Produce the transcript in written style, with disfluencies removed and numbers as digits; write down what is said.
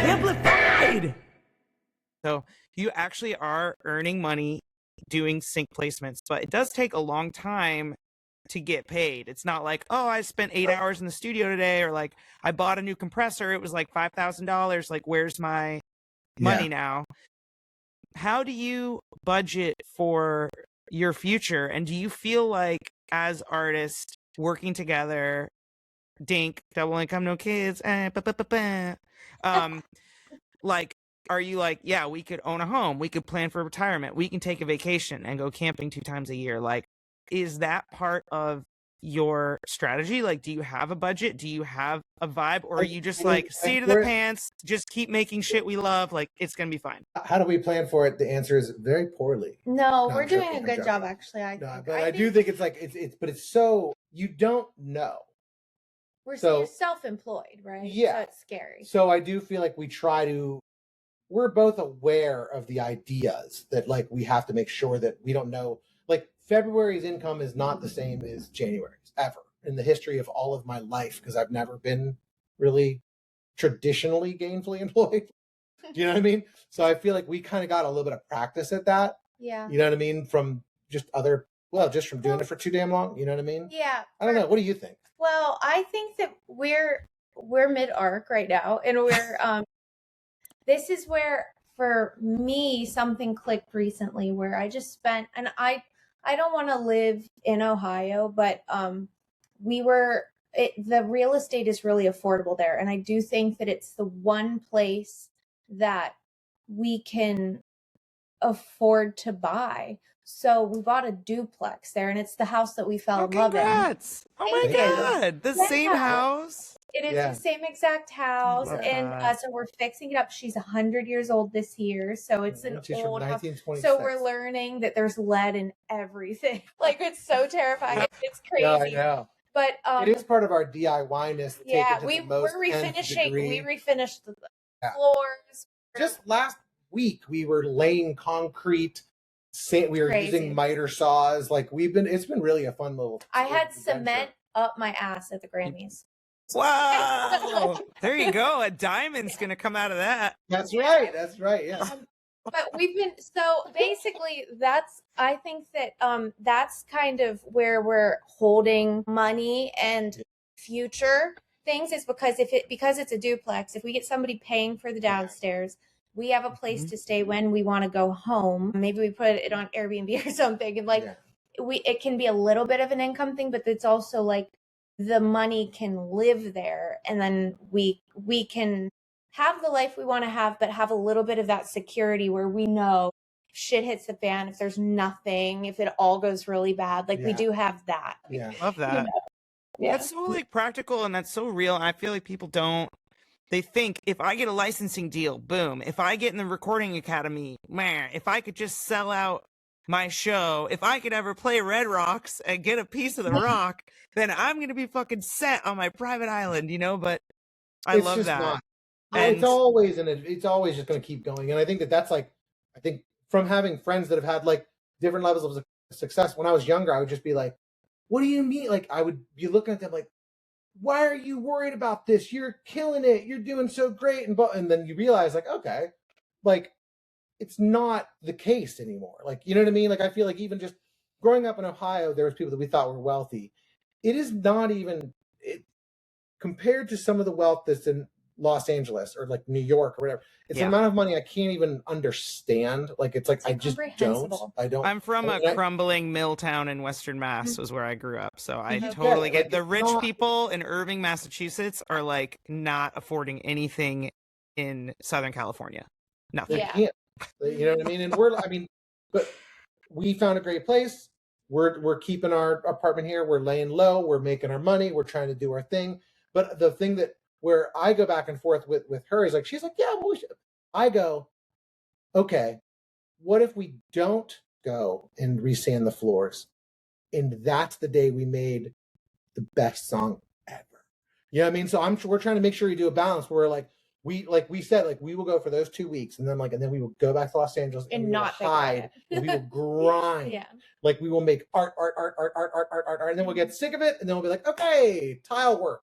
Amplified. So you actually are earning money doing sync placements, but it does take a long time to get paid. It's not like, oh, I spent 8 hours in the studio today, or like I bought a new compressor, it was like $5,000. Like, where's my money now? How do you budget for your future? And do you feel like, as artists working together, dink, double income, no kids, like, are you like, yeah, we could own a home, we could plan for retirement, we can take a vacation and go camping 2 times a year? Like, is that part of your strategy? Like, do you have a budget? Do you have a vibe? Or are you just like, seat of the pants, just keep making shit we love, like, it's gonna be fine? How do we plan for it? The answer is very poorly. No, we're doing a good job, actually. I do think it's like, but it's so, you don't know. We're self-employed, right? Yeah. So it's scary. So I do feel like we're both aware of the ideas that, like, we have to make sure that we don't know, like, February's income is not the same as January's ever in the history of all of my life, because I've never been really traditionally gainfully employed. Do you know what I mean? So I feel like we kind of got a little bit of practice at that. Yeah. You know what I mean? From just from doing it for too damn long. You know what I mean? Yeah. I don't know. What do you think? Well, I think that we're mid-arc right now, and we're this is where, for me, something clicked recently where I just spent, and I don't want to live in Ohio, but the real estate is really affordable there. And I do think that it's the one place that we can afford to buy. So we bought a duplex there, and it's the house that we fell in love in. Congrats! Oh my God, the same house. It is the same exact house, and so we're fixing it up. She's 100 years old this year, so it's an old house. So we're learning that there's lead in everything. Like, it's so terrifying. It's crazy. Yeah, I know. But it is part of our DIY-ness. Yeah, we're refinishing. We refinished the floors. Just last week, we were laying concrete. We were using miter saws. Like, it's been really a fun little. I had cement up my ass at the Grammys. Wow. There you go. A diamond's going to come out of that. That's right. That's right. Yeah. But basically I think that that's kind of where we're holding money and future things, is because because it's a duplex, if we get somebody paying for the downstairs, we have a place to stay when we want to go home. Maybe we put it on Airbnb or something, and it can be a little bit of an income thing, but it's also like the money can live there, and then we can have the life we want to have, but have a little bit of that security where we know if shit hits the fan, if there's nothing, if it all goes really bad, we do have that. Yeah. Love that. You know? Yeah. That's so practical, and that's so real. And I feel like people they think, if I get a licensing deal, boom. If I get in the recording academy, man, if I could just sell out my show, if I could ever play Red Rocks and get a piece of the rock, then I'm going to be fucking set on my private island, but I love that. And it's always just going to keep going. And I think that's I think from having friends that have had different levels of success, when I was younger, I would just be like, what do you mean? Like, I would be looking at them like, why are you worried about this? You're killing it. You're doing so great. And then you realize, okay, it's not the case anymore. You know what I mean? I feel like even just growing up in Ohio, there was people that we thought were wealthy. It is not even compared to some of the wealth that's in Los Angeles or New York or whatever. It's an amount of money I can't even understand. It's I just don't. I'm from a crumbling mill town in Western Mass, was where I grew up. So I totally get the rich people in Irving, Massachusetts are not affording anything in Southern California. Nothing. They can't. You know what I mean? And but we found a great place. We're keeping our apartment here. We're laying low. We're making our money. We're trying to do our thing. But the thing where I go back and forth with her is she's like, yeah, well, I go, okay, what if we don't go and resand the floors? And that's the day we made the best song ever. You know what I mean? So we're trying to make sure we do a balance where we said, we will go for those 2 weeks, and then we will go back to Los Angeles and we not will hide and we will grind. Yeah. We will make art, and then we'll get sick of it, and then we'll be like, okay, tile work.